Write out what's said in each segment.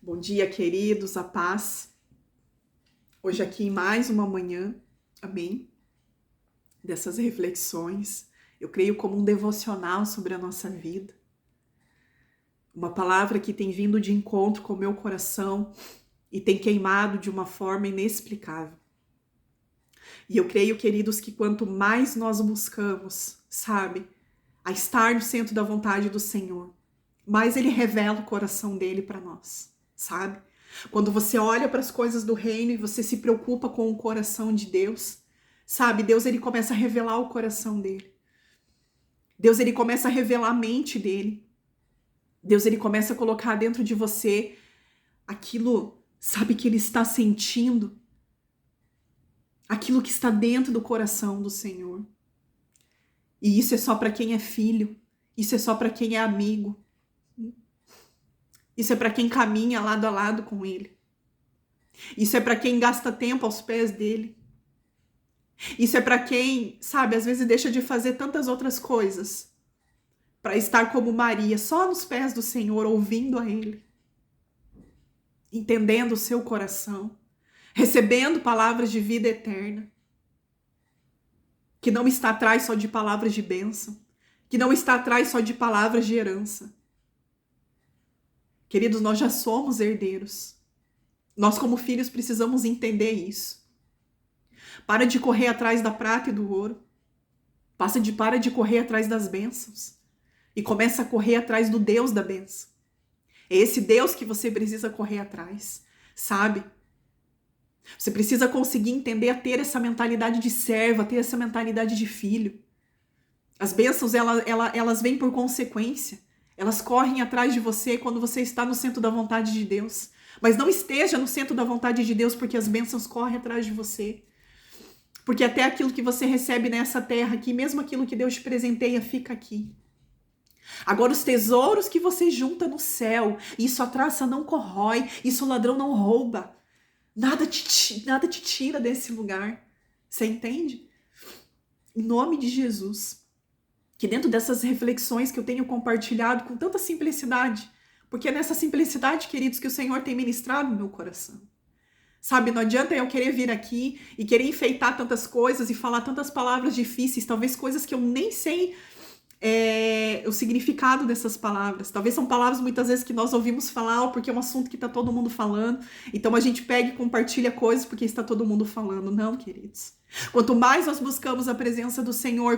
Bom dia, queridos, a paz. Hoje aqui em mais uma manhã, amém? Dessas reflexões, eu creio como um devocional sobre a nossa vida. Uma palavra que tem vindo de encontro com o meu coração e tem queimado de uma forma inexplicável. E eu creio, queridos, que quanto mais nós buscamos, sabe, a estar no centro da vontade do Senhor, mais Ele revela o coração dele para nós, sabe? Quando você olha para as coisas do reino e você se preocupa com o coração de Deus, sabe? Deus, ele começa a revelar o coração dele. Deus, ele começa a revelar a mente dele. Deus, ele começa a colocar dentro de você aquilo, sabe, que ele está sentindo. Aquilo que está dentro do coração do Senhor. E isso é só para quem é filho. Isso é só para quem é amigo. Isso é para quem caminha lado a lado com ele. Isso é para quem gasta tempo aos pés dele. Isso é para quem, sabe, às vezes deixa de fazer tantas outras coisas para estar como Maria, só nos pés do Senhor, ouvindo a ele, entendendo o seu coração, recebendo palavras de vida eterna, que não está atrás só de palavras de bênção, que não está atrás só de palavras de herança. Queridos, nós já somos herdeiros. Nós, como filhos, precisamos entender isso. Para de correr atrás da prata e do ouro. Para de correr atrás das bênçãos. E começa a correr atrás do Deus da bênção. É esse Deus que você precisa correr atrás, sabe? Você precisa conseguir entender a ter essa mentalidade de servo, a ter essa mentalidade de filho. As bênçãos, elas vêm por consequência. Elas correm atrás de você quando você está no centro da vontade de Deus. Mas não esteja no centro da vontade de Deus porque as bênçãos correm atrás de você. Porque até aquilo que você recebe nessa terra aqui, mesmo aquilo que Deus te presenteia, fica aqui. Agora os tesouros que você junta no céu, isso a traça não corrói, isso o ladrão não rouba. Nada te tira desse lugar. Você entende? Em nome de Jesus. Que dentro dessas reflexões que eu tenho compartilhado com tanta simplicidade, porque é nessa simplicidade, queridos, que o Senhor tem ministrado no meu coração. Sabe, não adianta eu querer vir aqui e querer enfeitar tantas coisas e falar tantas palavras difíceis, talvez coisas que eu nem sei o significado dessas palavras. Talvez são palavras muitas vezes que nós ouvimos falar porque é um assunto que está todo mundo falando. Então a gente pega e compartilha coisas porque está todo mundo falando. Não, queridos. Quanto mais nós buscamos a presença do Senhor,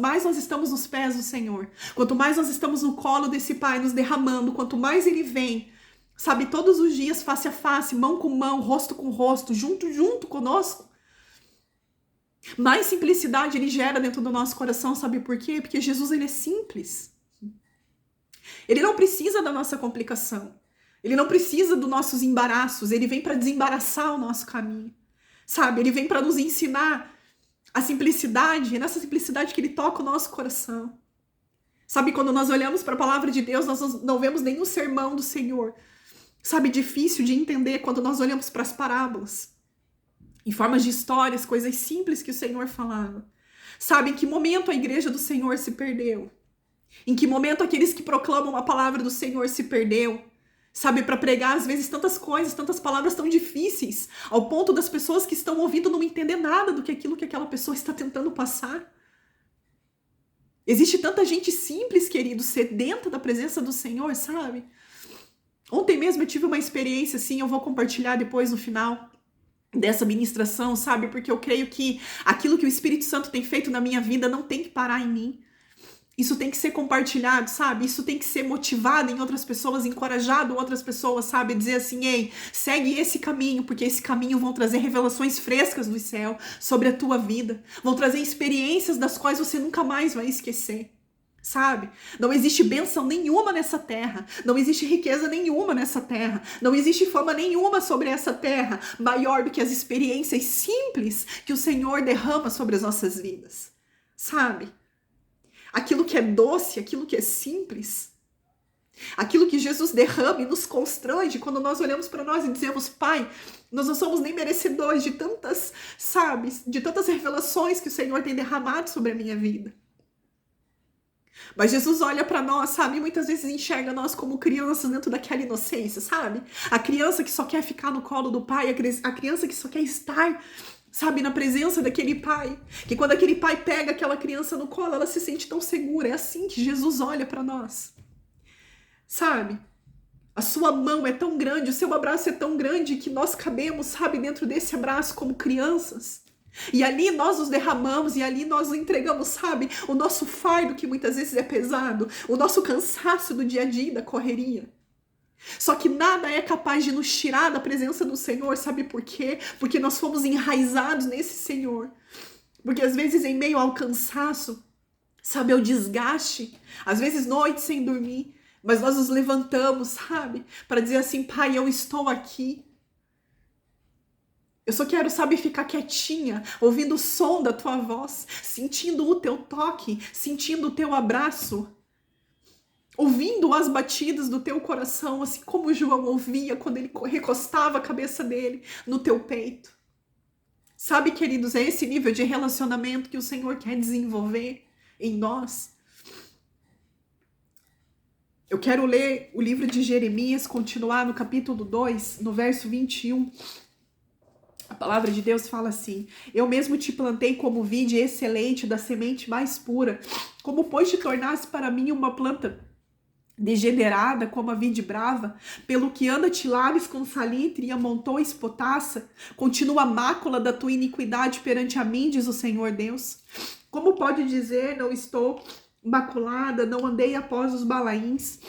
mais nós estamos nos pés do Senhor, quanto mais nós estamos no colo desse Pai nos derramando, quanto mais Ele vem, sabe, todos os dias, face a face, mão com mão, rosto com rosto, junto conosco, mais simplicidade Ele gera dentro do nosso coração. Sabe por quê? Porque Jesus, Ele é simples. Ele não precisa da nossa complicação. Ele não precisa dos nossos embaraços. Ele vem para desembaraçar o nosso caminho. Sabe? Ele vem para nos ensinar a simplicidade. É nessa simplicidade que Ele toca o nosso coração. Sabe? Quando nós olhamos para a palavra de Deus, nós não vemos nenhum sermão do Senhor. Sabe? Difícil de entender quando nós olhamos para as parábolas. Em formas de histórias, coisas simples que o Senhor falava. Sabe? Em que momento a igreja do Senhor se perdeu? Em que momento aqueles que proclamam a palavra do Senhor se perdeu? Sabe, para pregar às vezes tantas coisas, tantas palavras tão difíceis, ao ponto das pessoas que estão ouvindo não entender nada do que aquilo que aquela pessoa está tentando passar. Existe tanta gente simples, querido, sedenta da presença do Senhor, sabe? Ontem mesmo eu tive uma experiência assim, eu vou compartilhar depois no final dessa ministração, sabe? Porque eu creio que aquilo que o Espírito Santo tem feito na minha vida não tem que parar em mim. Isso tem que ser compartilhado, sabe? Isso tem que ser motivado em outras pessoas, encorajado em outras pessoas, sabe? Dizer assim, ei, segue esse caminho, porque esse caminho vão trazer revelações frescas do céu sobre a tua vida. Vão trazer experiências das quais você nunca mais vai esquecer, sabe? Não existe bênção nenhuma nessa terra. Não existe riqueza nenhuma nessa terra. Não existe fama nenhuma sobre essa terra maior do que as experiências simples que o Senhor derrama sobre as nossas vidas, sabe? Aquilo que é doce, aquilo que é simples, aquilo que Jesus derrama e nos constrange quando nós olhamos para nós e dizemos, Pai, nós não somos nem merecedores de tantas, sabe, de tantas revelações que o Senhor tem derramado sobre a minha vida. Mas Jesus olha para nós, sabe? E muitas vezes enxerga nós como crianças dentro daquela inocência, sabe? A criança que só quer ficar no colo do pai, a criança que só quer estar, sabe, na presença daquele pai. Que quando aquele pai pega aquela criança no colo, ela se sente tão segura. É assim que Jesus olha para nós, sabe? A sua mão é tão grande, o seu abraço é tão grande que nós cabemos, sabe, dentro desse abraço como crianças. E ali nós nos derramamos, e ali nós entregamos, sabe, o nosso fardo que muitas vezes é pesado, o nosso cansaço do dia a dia, da correria. Só que nada é capaz de nos tirar da presença do Senhor, sabe por quê? Porque nós fomos enraizados nesse Senhor. Porque às vezes em meio ao cansaço, sabe, ao desgaste, às vezes noites sem dormir, mas nós nos levantamos, sabe, para dizer assim, Pai, eu estou aqui. Eu só quero, sabe, ficar quietinha, ouvindo o som da tua voz, sentindo o teu toque, sentindo o teu abraço, ouvindo as batidas do teu coração, assim como João ouvia quando ele recostava a cabeça dele no teu peito. Sabe, queridos, é esse nível de relacionamento que o Senhor quer desenvolver em nós. Eu quero ler o livro de Jeremias, continuar no capítulo 2, no verso 21. A palavra de Deus fala assim: eu mesmo te plantei como vide excelente da semente mais pura, como pois te tornaste para mim uma planta degenerada como a vide brava, pelo que anda te laves com salitre e amontoes potassa, continua a mácula da tua iniquidade perante a mim, diz o Senhor Deus. Como pode dizer, não estou maculada, não andei após os balaíns?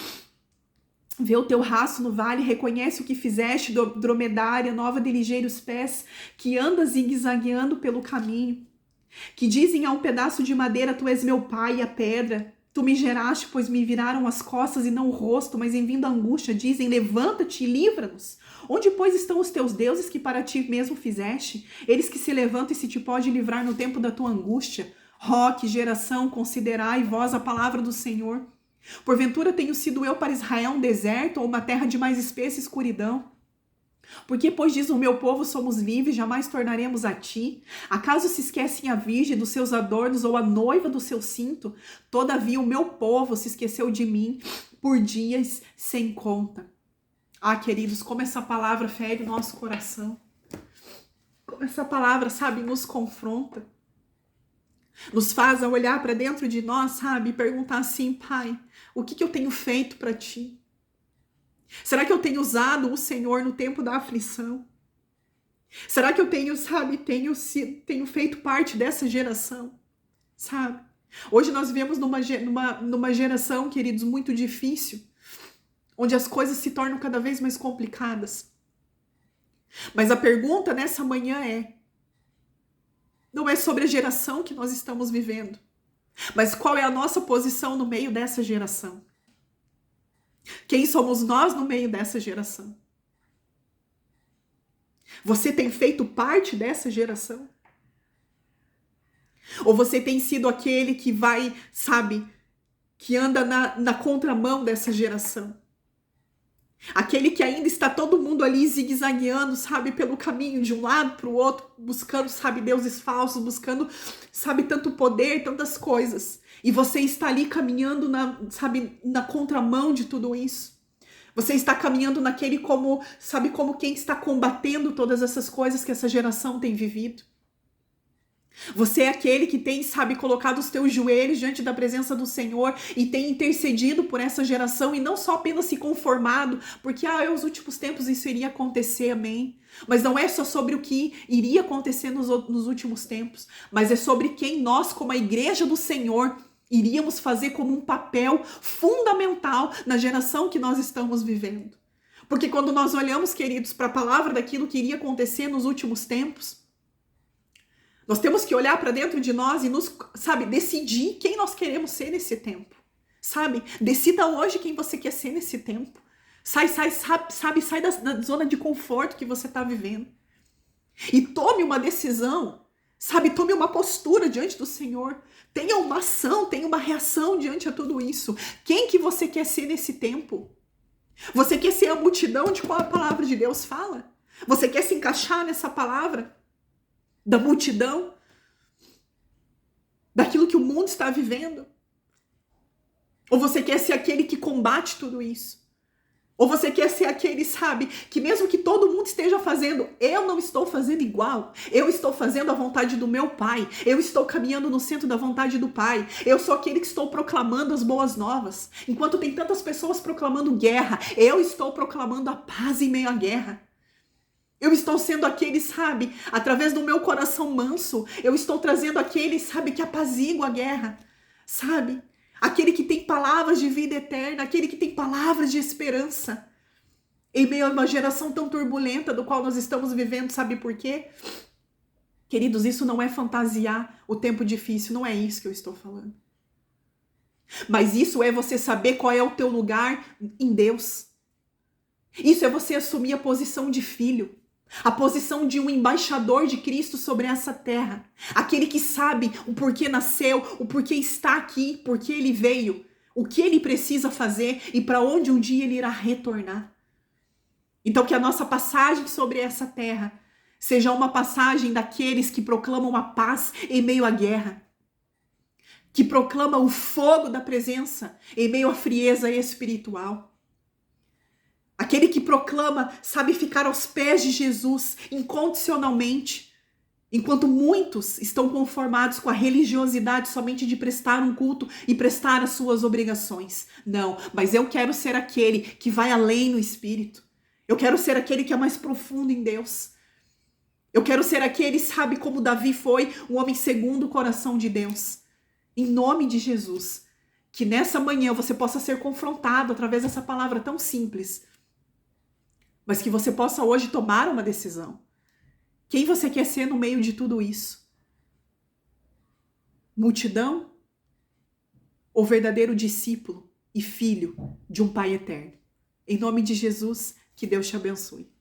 Vê o teu rastro no vale, reconhece o que fizeste, dromedária, nova de ligeiros pés, que anda zigue-zagueando pelo caminho. Que dizem a um pedaço de madeira, tu és meu pai, e a pedra. Tu me geraste, pois me viraram as costas e não o rosto, mas em vindo a angústia dizem, levanta-te e livra-nos. Onde, pois, estão os teus deuses que para ti mesmo fizeste? Eles que se levantam e se te pode livrar no tempo da tua angústia. Ó, que geração, considerai vós a palavra do Senhor. Porventura tenho sido eu para Israel um deserto ou uma terra de mais espessa escuridão? Porque, pois diz o meu povo, somos livres, jamais tornaremos a ti? Acaso se esquecem a virgem dos seus adornos ou a noiva do seu cinto? Todavia o meu povo se esqueceu de mim por dias sem conta. Ah, queridos, como essa palavra fere o nosso coração. Como essa palavra, sabe, nos confronta. Nos faz a olhar para dentro de nós, sabe, e perguntar assim, Pai, o que eu tenho feito para ti? Será que eu tenho usado o Senhor no tempo da aflição? Será que eu tenho, sabe, tenho feito parte dessa geração? Sabe? Hoje nós vivemos numa geração, queridos, muito difícil, onde as coisas se tornam cada vez mais complicadas. Mas a pergunta nessa manhã não é sobre a geração que nós estamos vivendo, mas qual é a nossa posição no meio dessa geração? Quem somos nós no meio dessa geração? Você tem feito parte dessa geração? Ou você tem sido aquele que vai, sabe, que anda na contramão dessa geração? Aquele que ainda está todo mundo ali zigue-zagueando, sabe, pelo caminho de um lado para o outro, buscando, sabe, deuses falsos, buscando, sabe, tanto poder, tantas coisas. E você está ali caminhando na contramão de tudo isso. Você está caminhando naquele como quem está combatendo todas essas coisas que essa geração tem vivido. Você é aquele que tem, sabe, colocado os teus joelhos diante da presença do Senhor e tem intercedido por essa geração e não só apenas se conformado, porque, os últimos tempos isso iria acontecer, amém? Mas não é só sobre o que iria acontecer nos últimos tempos, mas é sobre quem nós, como a igreja do Senhor, iríamos fazer como um papel fundamental na geração que nós estamos vivendo. Porque quando nós olhamos, queridos, para a palavra daquilo que iria acontecer nos últimos tempos, nós temos que olhar para dentro de nós e decidir quem nós queremos ser nesse tempo. Sabe? Decida hoje quem você quer ser nesse tempo. Sai da zona de conforto que você está vivendo. E tome uma decisão, sabe? Tome uma postura diante do Senhor. Tenha uma ação, tenha uma reação diante a tudo isso. Quem que você quer ser nesse tempo? Você quer ser a multidão de qual a palavra de Deus fala? Você quer se encaixar nessa palavra? Da multidão, daquilo que o mundo está vivendo? Ou você quer ser aquele que combate tudo isso? Ou você quer ser aquele, sabe, que mesmo que todo mundo esteja fazendo, eu não estou fazendo igual. Eu estou fazendo a vontade do meu Pai. Eu estou caminhando no centro da vontade do Pai. Eu sou aquele que estou proclamando as boas novas. Enquanto tem tantas pessoas proclamando guerra, eu estou proclamando a paz em meio à guerra. Eu estou sendo aquele, sabe, através do meu coração manso, eu estou trazendo aquele, sabe, que apazigua a guerra, sabe? Aquele que tem palavras de vida eterna, aquele que tem palavras de esperança. Em meio a uma geração tão turbulenta do qual nós estamos vivendo, sabe por quê? Queridos, isso não é fantasiar o tempo difícil, não é isso que eu estou falando. Mas isso é você saber qual é o teu lugar em Deus. Isso é você assumir a posição de filho. A posição de um embaixador de Cristo sobre essa terra. Aquele que sabe o porquê nasceu, o porquê está aqui, porquê ele veio, o que ele precisa fazer e para onde um dia ele irá retornar. Então que a nossa passagem sobre essa terra seja uma passagem daqueles que proclamam a paz em meio à guerra. Que proclama o fogo da presença em meio à frieza espiritual. Aquele que proclama, sabe, ficar aos pés de Jesus incondicionalmente, enquanto muitos estão conformados com a religiosidade somente de prestar um culto e prestar as suas obrigações. Não, mas eu quero ser aquele que vai além no espírito. Eu quero ser aquele que é mais profundo em Deus. Eu quero ser aquele, sabe, como Davi foi, um homem segundo o coração de Deus. Em nome de Jesus, que nessa manhã você possa ser confrontado através dessa palavra tão simples, mas que você possa hoje tomar uma decisão. Quem você quer ser no meio de tudo isso? Multidão ou verdadeiro discípulo e filho de um Pai eterno? Em nome de Jesus, que Deus te abençoe.